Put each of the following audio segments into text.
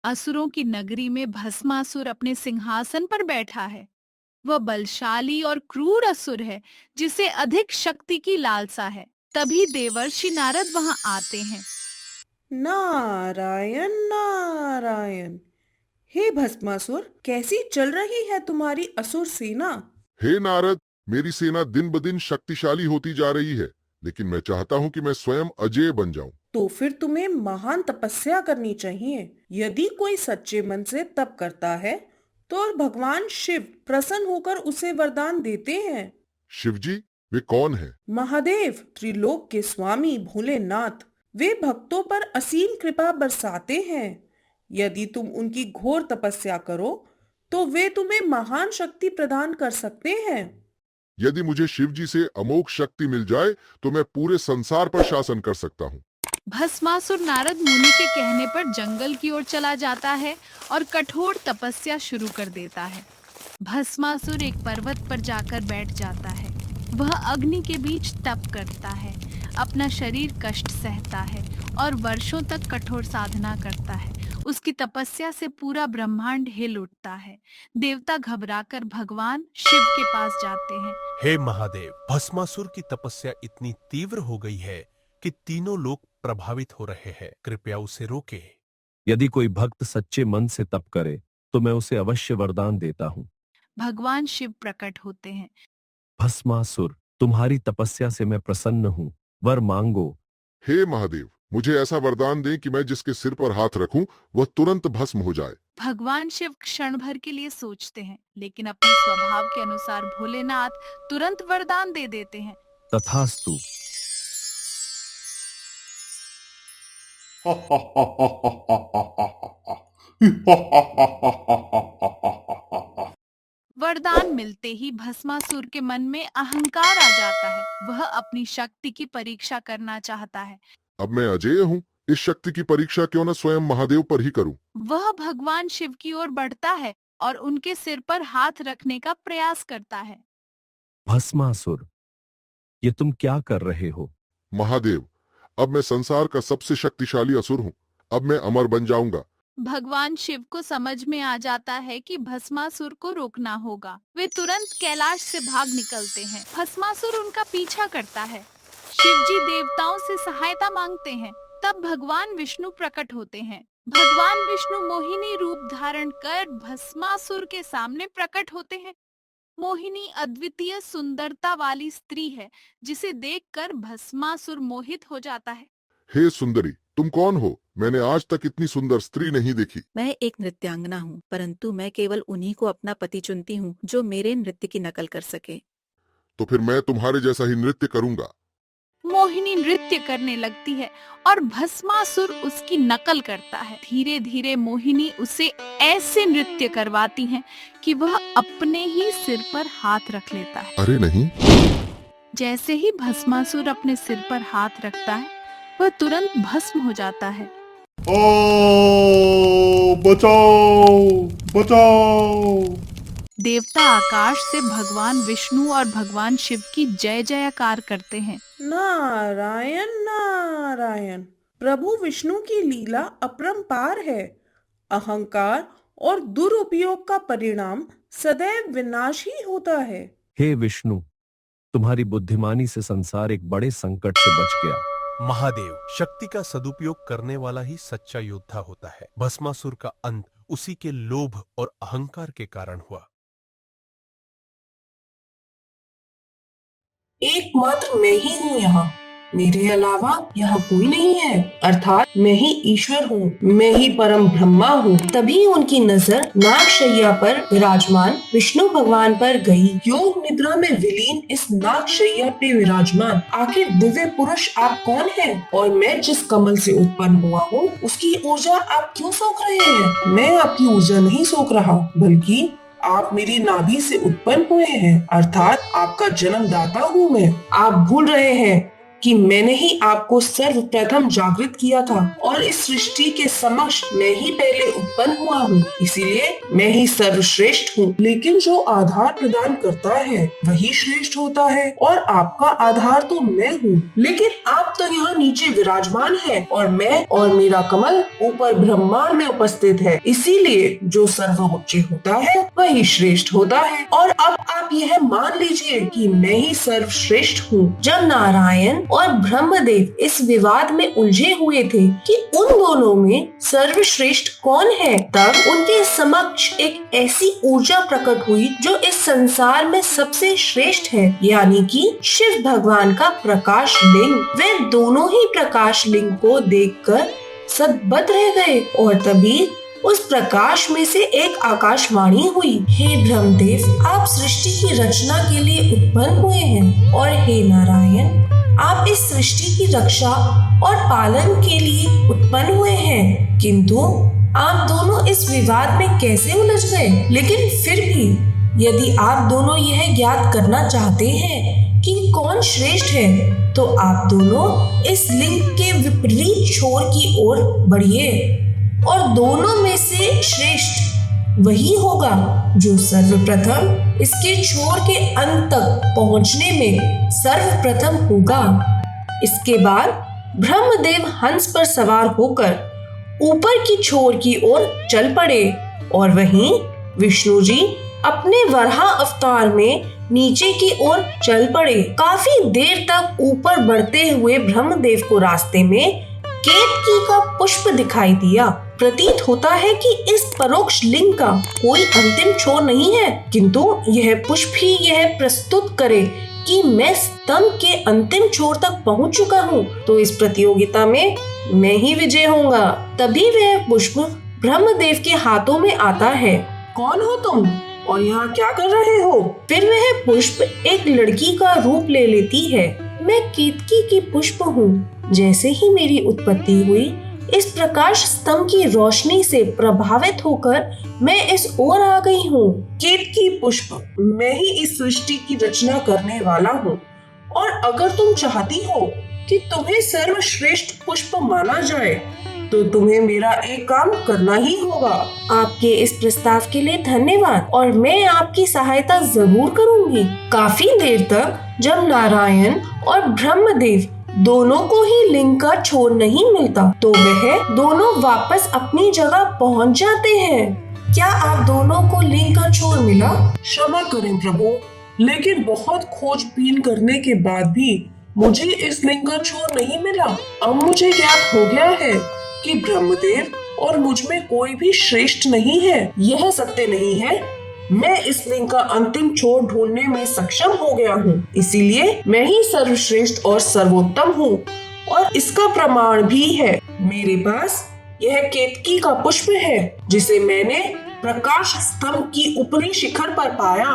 असुरों की नगरी में भस्मासुर अपने सिंहासन पर बैठा है। वह बलशाली और क्रूर असुर है, जिसे अधिक शक्ति की लालसा है। तभी देवर्षि नारद वहां आते हैं। नारायण नारायण। हे भस्मासुर, कैसी चल रही है तुम्हारी असुर सेना? हे नारद, मेरी सेना दिन ब दिन शक्तिशाली होती जा रही है, लेकिन मैं चाहता हूँ कि मैं स्वयं अजेय बन जाऊं। तो फिर तुम्हें महान तपस्या करनी चाहिए। यदि कोई सच्चे मन से तप करता है तो भगवान शिव प्रसन्न होकर उसे वरदान देते हैं। शिवजी, वे कौन है? महादेव, त्रिलोक के स्वामी भोलेनाथ। वे भक्तों पर असीम कृपा बरसाते हैं। यदि तुम उनकी घोर तपस्या करो तो वे तुम्हें महान शक्ति प्रदान कर सकते हैं। यदि मुझे शिवजी से अमोघ शक्ति मिल जाए तो मैं पूरे संसार पर शासन कर सकता हूँ। भस्मासुर नारद मुनि के कहने पर जंगल की ओर चला जाता है और कठोर तपस्या शुरू कर देता है। भस्मासुर एक पर्वत पर जाकर बैठ जाता है। वह अग्नि के बीच तप करता है, अपना शरीर कष्ट सहता है और वर्षों तक कठोर साधना करता है। उसकी तपस्या से पूरा ब्रह्मांड हिल उठता है। देवता घबराकर भगवान शिव के पास जाते हैं। हे महादेव, भस्मासुर की तपस्या इतनी तीव्र हो गई है कि तीनों लोग प्रभावित हो रहे हैं। कृपया उसे रोके। यदि कोई भक्त सच्चे मन से तप करे तो मैं उसे अवश्य वरदान देता हूँ। भगवान शिव प्रकट होते हैं। भस्मासुर, तुम्हारी तपस्या से मैं प्रसन्न हूँ, वर मांगो। हे महादेव, मुझे ऐसा वरदान दें कि मैं जिसके सिर पर हाथ रखूं वह तुरंत भस्म हो जाए। भगवान शिव क्षण भर के लिए सोचते हैं, लेकिन अपने स्वभाव के अनुसार भोलेनाथ तुरंत वरदान दे देते हैं। तथास्तु। वरदान मिलते ही भस्मासुर के मन में अहंकार आ जाता है। वह अपनी शक्ति की परीक्षा करना चाहता है। अब मैं अजेय हूँ, इस शक्ति की परीक्षा क्यों न स्वयं महादेव पर ही करूं। वह भगवान शिव की ओर बढ़ता है और उनके सिर पर हाथ रखने का प्रयास करता है। भस्मासुर, ये तुम क्या कर रहे हो? महादेव, अब मैं संसार का सबसे शक्तिशाली असुर हूँ। अब मैं अमर बन जाऊंगा। भगवान शिव को समझ में आ जाता है कि भस्मासुर को रोकना होगा। वे तुरंत कैलाश से भाग निकलते हैं। भस्मासुर उनका पीछा करता है। शिवजी देवताओं से सहायता मांगते हैं। तब भगवान विष्णु प्रकट होते हैं। भगवान विष्णु मोहिनी रूप धारण कर भस्मासुर के सामने प्रकट होते हैं। मोहिनी अद्वितीय सुंदरता वाली स्त्री है, जिसे देखकर भस्मासुर मोहित हो जाता है। हे सुंदरी, तुम कौन हो? मैंने आज तक इतनी सुंदर स्त्री नहीं देखी। मैं एक नृत्यांगना हूँ, परंतु मैं केवल उन्हीं को अपना पति चुनती हूँ जो मेरे नृत्य की नकल कर सके। तो फिर मैं तुम्हारे जैसा ही नृत्य करूंगा। मोहिनी नृत्य करने लगती है और भस्मासुर उसकी नकल करता है। धीरे धीरे मोहिनी उसे ऐसे नृत्य करवाती है कि वह अपने ही सिर पर हाथ रख लेता है। अरे नहीं। जैसे ही भस्मासुर अपने सिर पर हाथ रखता है, वह तुरंत भस्म हो जाता है। ओ बचाओ बचाओ। देवता आकाश से भगवान विष्णु और भगवान शिव की जय जयकार करते हैं। नारायण नारायण। प्रभु विष्णु की लीला अपरंपार है। अहंकार और दुरुपयोग का परिणाम सदैव विनाश ही होता है। हे विष्णु, तुम्हारी बुद्धिमानी से संसार एक बड़े संकट से बच गया। महादेव, शक्ति का सदुपयोग करने वाला ही सच्चा योद्धा होता है। भस्मासुर का अंत उसी के लोभ और अहंकार के कारण हुआ। एकमात्र मैं ही हूँ यहाँ, मेरे अलावा यहाँ कोई नहीं है। अर्थात मैं ही ईश्वर हूँ, मैं ही परम ब्रह्मा हूँ। तभी उनकी नजर नागशैया पर विराजमान विष्णु भगवान पर गई। योग निद्रा में विलीन इस नागशैया पे विराजमान आखिर दिव्य पुरुष आप कौन हैं? और मैं जिस कमल से उत्पन्न हुआ हूँ उसकी ऊर्जा आप क्यों सोख रहे हैं? मैं आपकी ऊर्जा नहीं सोख रहा, बल्कि आप मेरी नाभि से उत्पन्न हुए हैं, अर्थात आपका जन्मदाता हूँ मैं। आप भूल रहे हैं कि मैंने ही आपको सर्वप्रथम जागृत किया था और इस सृष्टि के समक्ष मैं ही पहले उत्पन्न हुआ हूँ, इसीलिए मैं ही सर्वश्रेष्ठ हूँ। लेकिन जो आधार प्रदान करता है वही श्रेष्ठ होता है और आपका आधार तो मैं हूँ। लेकिन आप तो यहाँ नीचे विराजमान है और मैं और मेरा कमल ऊपर ब्रह्मांड में उपस्थित है, इसीलिए जो सर्वोच्च होता है वही श्रेष्ठ होता है। और अब आप यह मान लीजिए कि मैं ही सर्वश्रेष्ठ हूँ। जब नारायण और ब्रह्मदेव इस विवाद में उलझे हुए थे कि उन दोनों में सर्वश्रेष्ठ कौन है, तब उनके समक्ष एक ऐसी ऊर्जा प्रकट हुई जो इस संसार में सबसे श्रेष्ठ है, यानी कि शिव भगवान का प्रकाश लिंग। वे दोनों ही प्रकाश लिंग को देखकर सतबद्ध रह गए और तभी उस प्रकाश में से एक आकाशवाणी हुई, हे ब्रह्मदेव, आप सृष्टि की रचना के लिए उत्पन्न हुए हैं और हे नारायण, आप इस सृष्टि की रक्षा और पालन के लिए उत्पन्न हुए हैं। किंतु आप दोनों इस विवाद में कैसे उलझ गए? लेकिन फिर भी यदि आप दोनों यह ज्ञात करना चाहते हैं कि कौन श्रेष्ठ है, तो आप दोनों इस लिंग के विपरीत छोर की ओर बढ़िए और दोनों में से श्रेष्ठ वही होगा जो सर्वप्रथम इसके छोर के अंत तक पहुंचने में सर्वप्रथम होगा। इसके बाद ब्रह्मदेव हंस पर सवार होकर ऊपर की छोर की ओर चल पड़े और वहीं विष्णु जी अपने वराह अवतार में नीचे की ओर चल पड़े। काफी देर तक ऊपर बढ़ते हुए ब्रह्मदेव को रास्ते में केतकी का पुष्प दिखाई दिया। प्रतीत होता है कि इस परोक्ष लिंग का कोई अंतिम छोर नहीं है, किंतु यह पुष्प ही यह प्रस्तुत करे कि मैं स्तंभ के अंतिम छोर तक पहुंच चुका हूँ, तो इस प्रतियोगिता में मैं ही विजय होऊंगा। तभी वह पुष्प ब्रह्मदेव के हाथों में आता है। कौन हो तुम और यहाँ क्या कर रहे हो? फिर वह पुष्प एक लड़की का रूप ले लेती है। मैं केतकी की पुष्प हूँ। जैसे ही मेरी उत्पत्ति हुई, इस प्रकाश स्तंभ की रोशनी से प्रभावित होकर मैं इस ओर आ गई हूँ। केतकी पुष्प, मैं ही इस सृष्टि की रचना करने वाला हूँ और अगर तुम चाहती हो कि तुम्हें सर्वश्रेष्ठ पुष्प माना जाए, तो तुम्हें मेरा एक काम करना ही होगा। आपके इस प्रस्ताव के लिए धन्यवाद और मैं आपकी सहायता जरूर करूंगी। काफी देर तक जब नारायण और ब्रह्मदेव दोनों को ही लिंग का छोर नहीं मिलता, तो वह दोनों वापस अपनी जगह पहुंच जाते हैं। क्या आप दोनों को लिंग का छोर मिला? क्षमा करें प्रभु, लेकिन बहुत खोजबीन करने के बाद भी मुझे इस लिंग का छोर नहीं मिला। अब मुझे ज्ञात हो गया है कि ब्रह्मदेव और मुझ में कोई भी श्रेष्ठ नहीं है। यह सत्य नहीं है। मैं इस लिंग का अंतिम छोर ढूंढने में सक्षम हो गया हूँ, इसीलिए मैं ही सर्वश्रेष्ठ और सर्वोत्तम हूँ और इसका प्रमाण भी है। मेरे पास यह केतकी का पुष्प है जिसे मैंने प्रकाश स्तंभ की ऊपरी शिखर पर पाया।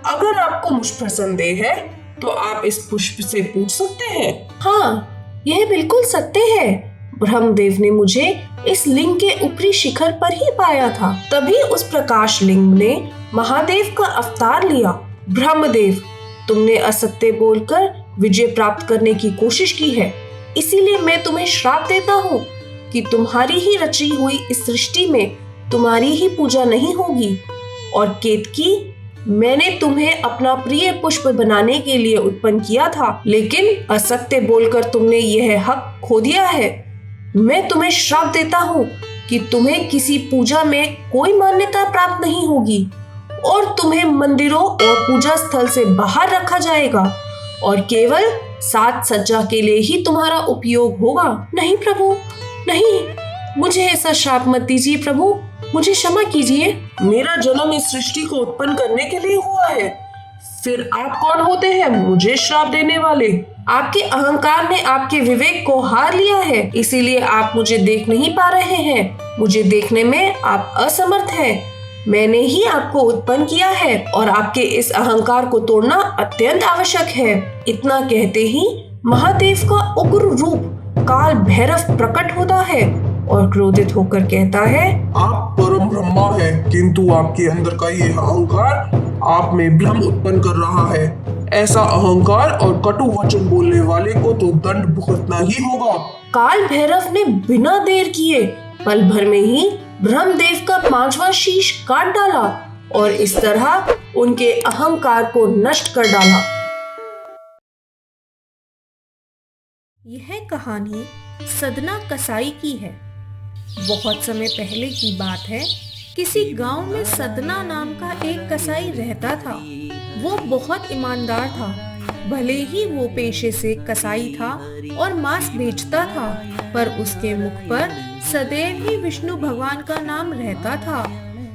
अगर आपको मुझ पर संदेह है तो आप इस पुष्प से पूछ सकते हैं। हाँ, यह बिल्कुल सत्य है। ब्रह्मदेव ने मुझे इस लिंग के ऊपरी शिखर पर ही पाया था। तभी उस प्रकाश लिंग ने महादेव का अवतार लिया। ब्रह्मदेव, तुमने असत्य बोलकर विजय प्राप्त करने की कोशिश की है, इसीलिए मैं तुम्हें श्राप देता हूँ कि तुम्हारी ही रची हुई इस सृष्टि में तुम्हारी ही पूजा नहीं होगी। और केतकी, मैंने तुम्हें अपना प्रिय पुष्प बनाने के लिए उत्पन्न किया था, लेकिन असत्य बोलकर तुमने यह हक खो दिया है। मैं तुम्हें श्राप देता हूँ कि तुम्हें किसी पूजा में कोई मान्यता प्राप्त नहीं होगी और तुम्हें मंदिरों और पूजा स्थल से बाहर रखा जाएगा और केवल साज सज्जा के लिए ही तुम्हारा उपयोग होगा। नहीं प्रभु, नहीं, मुझे ऐसा श्राप मत दीजिए प्रभु, मुझे क्षमा कीजिए। मेरा जन्म इस सृष्टि को उत्पन्न करने के लिए हुआ है, फिर आप कौन होते हैं मुझे श्राप देने वाले? आपके अहंकार ने आपके विवेक को हार लिया है, इसीलिए आप मुझे देख नहीं पा रहे हैं। मुझे देखने में आप असमर्थ हैं। मैंने ही आपको उत्पन्न किया है और आपके इस अहंकार को तोड़ना अत्यंत आवश्यक है। इतना कहते ही महादेव का उग्र रूप काल भैरव प्रकट होता है और क्रोधित होकर कहता है, आप परम ब्रह्मा हैं, किंतु आपके अंदर का ये अहंकार आप में भ्रम उत्पन्न कर रहा है। ऐसा अहंकार और कटु वचन बोलने वाले को तो दंड भुगतना ही होगा। काल भैरव ने बिना देर किए पल भर में ही ब्रह्मदेव का 5वां शीश काट डाला और इस तरह उनके अहंकार को नष्ट कर डाला। यह कहानी सदना कसाई की है। बहुत समय पहले की बात है। किसी गांव में सदना नाम का एक कसाई रहता था। वो बहुत ईमानदार था। भले ही वो पेशे से कसाई था और मांस बेचता था, पर उसके मुख पर सदैव ही विष्णु भगवान का नाम रहता था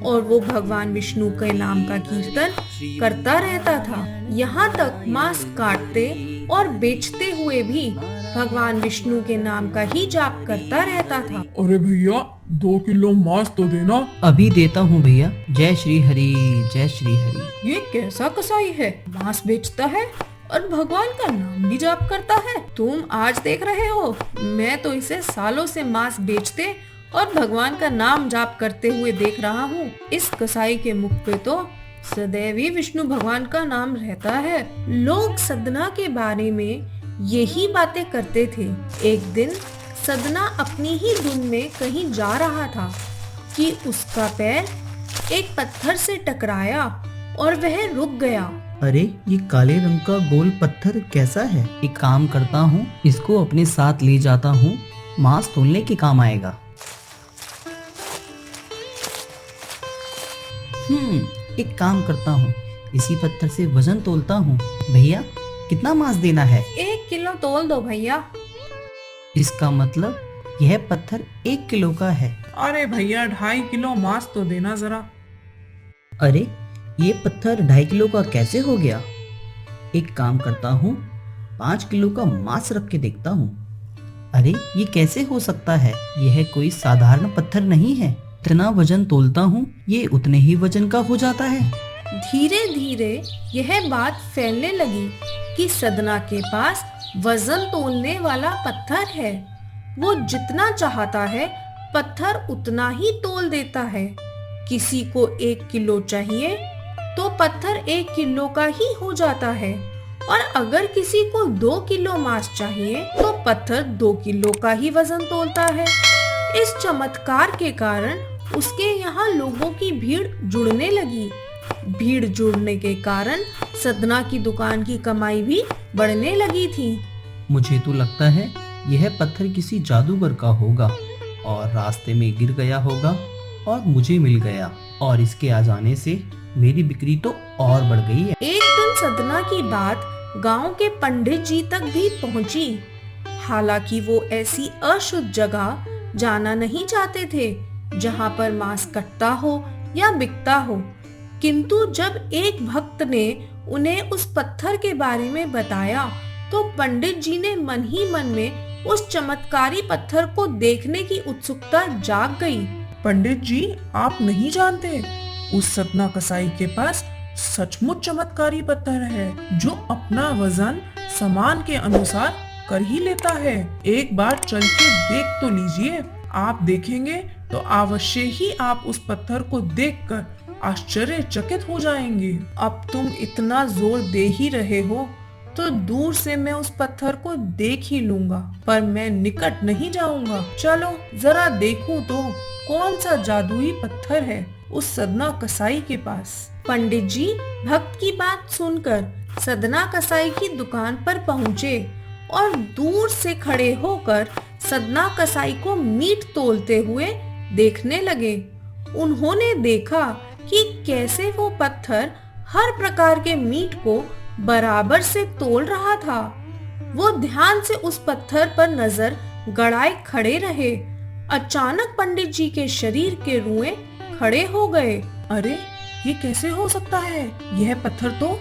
और वो भगवान विष्णु के नाम का कीर्तन करता रहता था। यहाँ तक मांस काटते और बेचते हुए भी भगवान विष्णु के नाम का ही जाप करता रहता था। अरे भैया 2 किलो मांस तो देना। अभी देता हूँ भैया। जय श्री हरि, जय श्री हरि। ये कैसा कसाई है, मांस बेचता है और भगवान का नाम भी जाप करता है। तुम आज देख रहे हो, मैं तो इसे सालों से मांस बेचते और भगवान का नाम जाप करते हुए देख रहा हूँ। इस कसाई के मुख पे तो सदैव ही विष्णु भगवान का नाम रहता है। लोग सदना के बारे में यही बातें करते थे। एक दिन सदना अपनी ही धुन में कहीं जा रहा था कि उसका पैर एक पत्थर से टकराया और वह रुक गया। अरे ये काले रंग का गोल पत्थर कैसा है? एक काम करता हूँ, इसको अपने साथ ले जाता हूँ, मांस तोलने के काम आएगा। एक काम करता हूँ, इसी पत्थर से वजन तोलता हूँ। भैया कितना मांस देना है? 1 किलो तोल दो भैया। इसका मतलब यह पत्थर 1 किलो का है। अरे भैया 2.5 किलो मांस तो देना जरा। अरे ये पत्थर 2.5 किलो का कैसे हो गया? एक काम करता हूँ, 5 किलो का मांस रख के देखता हूँ। अरे ये कैसे हो सकता है? यह कोई साधारण पत्थर नहीं है। इतना वजन तोलता हूँ, ये उतने ही वजन का हो जाता है। धीरे धीरे यह बात फैलने लगी कि सदना के पास वजन तोलने वाला पत्थर है। वो जितना चाहता है पत्थर उतना ही तोल देता है। किसी को 1 किलो चाहिए तो पत्थर 1 किलो का ही हो जाता है, और अगर किसी को 2 किलो मांस चाहिए तो पत्थर 2 किलो का ही वजन तोलता है। इस चमत्कार के कारण उसके यहाँ लोगों की भीड़ जुड़ने लगी। भीड़ जुड़ने के कारण सदना की दुकान की कमाई भी बढ़ने लगी थी। मुझे तो लगता है यह पत्थर किसी जादूगर का होगा और रास्ते में गिर गया होगा और मुझे मिल गया, और इसके आ जाने से मेरी बिक्री तो और बढ़ गई है। एक दिन सदना की बात गांव के पंडित जी तक भी पहुंची। हालांकि वो ऐसी अशुद्ध जगह जाना नहीं चाहते थे जहां पर मांस कटता हो या बिकता हो, किंतु जब एक भक्त ने उन्हें उस पत्थर के बारे में बताया तो पंडित जी ने मन ही मन में उस चमत्कारी पत्थर को देखने की उत्सुकता जाग गई। पंडित जी, आप नहीं जानते, उस सदना कसाई के पास सचमुच चमत्कारी पत्थर है जो अपना वजन सामान के अनुसार कर ही लेता है। एक बार चल के देख तो लीजिए। आप देखेंगे तो अवश्य ही आप उस पत्थर को देखकर आश्चर्यचकित हो जाएंगे। अब तुम इतना जोर दे ही रहे हो तो दूर से मैं उस पत्थर को देख ही लूंगा, पर मैं निकट नहीं जाऊंगा। चलो जरा देखूं तो कौन सा जादुई पत्थर है उस सदना कसाई के पास। पंडित जी भक्त की बात सुनकर सदना कसाई की दुकान पर पहुँचे और दूर से खड़े होकर सदना कसाई को मीट तोलते हुए देखने लगे। उन्होंने देखा कि कैसे वो पत्थर हर प्रकार के मीट को बराबर से तोल रहा था। वो ध्यान से उस पत्थर पर नजर गड़ाए खड़े रहे। अचानक पंडित जी के शरीर के रुएं खड़े हो गए। अरे ये कैसे हो सकता है? यह पत्थर तो,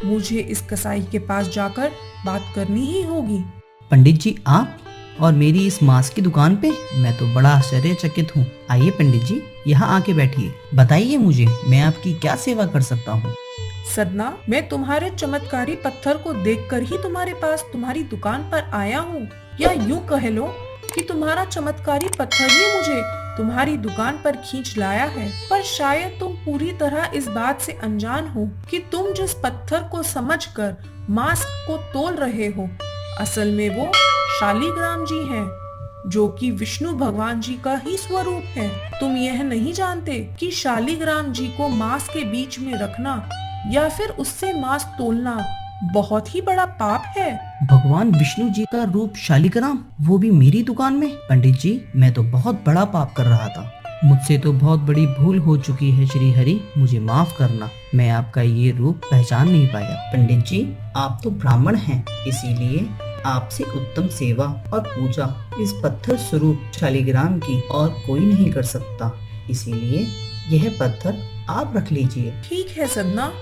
मुझे इस कसाई के पास जाकर बात करनी ही होगी। पंडित जी आप और मेरी इस मांस की दुकान पे? मैं तो बड़ा आश्चर्यचकित हूँ। आइए पंडित जी, यहाँ आके बैठिए। बताइए मुझे, मैं आपकी क्या सेवा कर सकता हूँ? सदना, मैं तुम्हारे चमत्कारी पत्थर को देखकर ही तुम्हारे पास तुम्हारी दुकान पर आया हूँ, या यूँ कह लो कि तुम्हारा चमत्कारी पत्थर ही मुझे तुम्हारी दुकान पर खींच लाया है, पर शायद तुम पूरी तरह इस बात से अनजान हो कि तुम जिस पत्थर को समझकर मांस को तोल रहे हो, असल में वो शालिग्राम जी हैं, जो कि विष्णु भगवान जी का ही स्वरूप है। तुम यह नहीं जानते कि शालिग्राम जी को मांस के बीच में रखना या फिर उससे मांस तोलना बहुत ही बड़ा पाप है। भगवान विष्णु जी का रूप शालिग्राम, वो भी मेरी दुकान में? पंडित जी, मैं तो बहुत बड़ा पाप कर रहा था। मुझसे तो बहुत बड़ी भूल हो चुकी है श्री हरि, मुझे माफ करना। मैं आपका ये रूप पहचान नहीं पाया। पंडित जी, आप तो ब्राह्मण हैं, इसीलिए आपसे उत्तम सेवा और पूजा इस पत्थर स्वरूप शालिग्राम की और कोई नहीं कर सकता, इसीलिए यह पत्थर आप रख लीजिए। ठीक है सदना,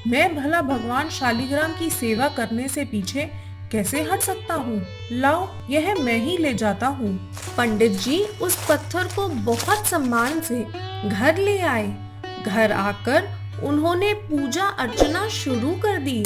मैं भला भगवान शालिग्राम की सेवा करने से पीछे कैसे हट सकता हूँ? लाओ, यह मैं ही ले जाता हूँ। पंडित जी उस पत्थर को बहुत सम्मान से घर ले आए। घर आकर उन्होंने पूजा अर्चना शुरू कर दी।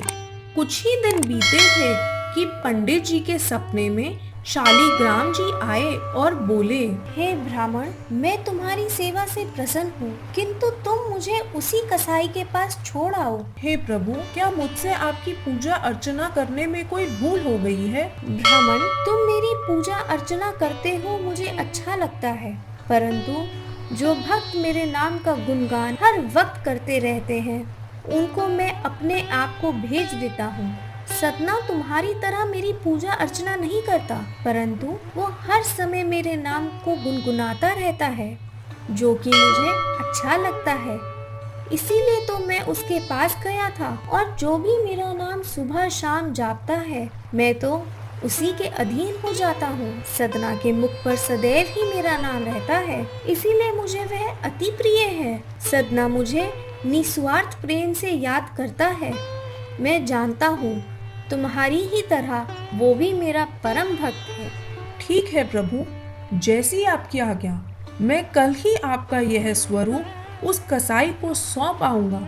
कुछ ही दिन बीते थे कि पंडित जी के सपने में शालिग्राम जी आए और बोले, हे ब्राह्मण, मैं तुम्हारी सेवा से प्रसन्न हूँ, किंतु तुम मुझे उसी कसाई के पास छोड़ आओ। हे प्रभु, क्या मुझसे आपकी पूजा अर्चना करने में कोई भूल हो गई है? ब्राह्मण, तुम मेरी पूजा अर्चना करते हो मुझे अच्छा लगता है, परंतु जो भक्त मेरे नाम का गुणगान हर वक्त करते रहते हैं, उनको मैं अपने आप को भेज देता हूँ। सदना तुम्हारी तरह मेरी पूजा अर्चना नहीं करता, परंतु वो हर समय मेरे नाम को गुनगुनाता रहता है, जो कि मुझे अच्छा लगता है। इसीलिए तो मैं उसके पास गया था, और जो भी मेरा नाम सुबह शाम जापता है, मैं तो उसी के अधीन हो जाता हूँ। सदना के मुख पर सदैव ही मेरा नाम रहता है, इसीलिए मुझे वह अति प्रिय है। सदना मुझे निस्वार्थ प्रेम से याद करता है। मैं जानता हूँ तुम्हारी ही तरह वो भी मेरा परम भक्त है। ठीक है प्रभु, जैसी आपकी आज्ञा। मैं कल ही आपका यह स्वरूप उस कसाई को सौंप आऊंगा।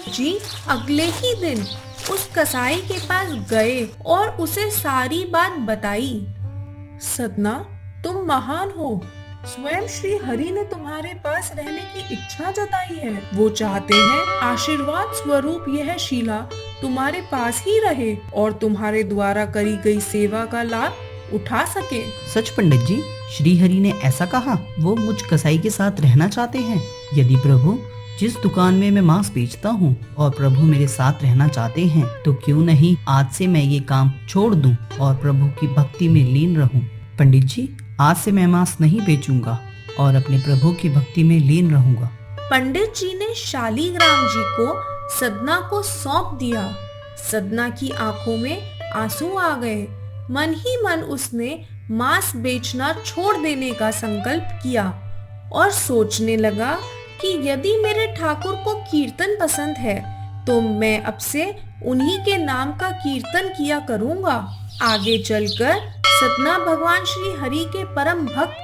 जी अगले ही दिन उस कसाई के पास गए और उसे सारी बात बताई। सदना, तुम महान हो। स्वयं श्री हरि ने तुम्हारे पास रहने की इच्छा जताई है। वो चाहते हैं आशीर्वाद स्वरूप यह शिला तुम्हारे पास ही रहे और तुम्हारे द्वारा करी गई सेवा का लाभ उठा सके। सच पंडित जी, श्री हरि ने ऐसा कहा? वो मुझ कसाई के साथ रहना चाहते हैं? यदि प्रभु जिस दुकान में मैं मांस बेचता हूँ और प्रभु मेरे साथ रहना चाहते हैं, तो क्यों नहीं आज से मैं ये काम छोड़ दूं और प्रभु की भक्ति में लीन रहूं। पंडित जी, आज से मैं मांस नहीं बेचूंगा और अपने प्रभु की भक्ति में लीन रहूंगा। पंडित जी ने शालिग्राम जी को सदना को सौंप दिया। सदना की आंखों में आंसू आ गए। मन ही मन उसने मांस बेचना छोड़ देने का संकल्प किया और सोचने लगा कि यदि मेरे ठाकुर को कीर्तन पसंद है, तो मैं अब से उन्हीं के नाम का कीर्तन किया करूंगा। आगे चलकर सदना भगवान श्री हरि के परम भक्त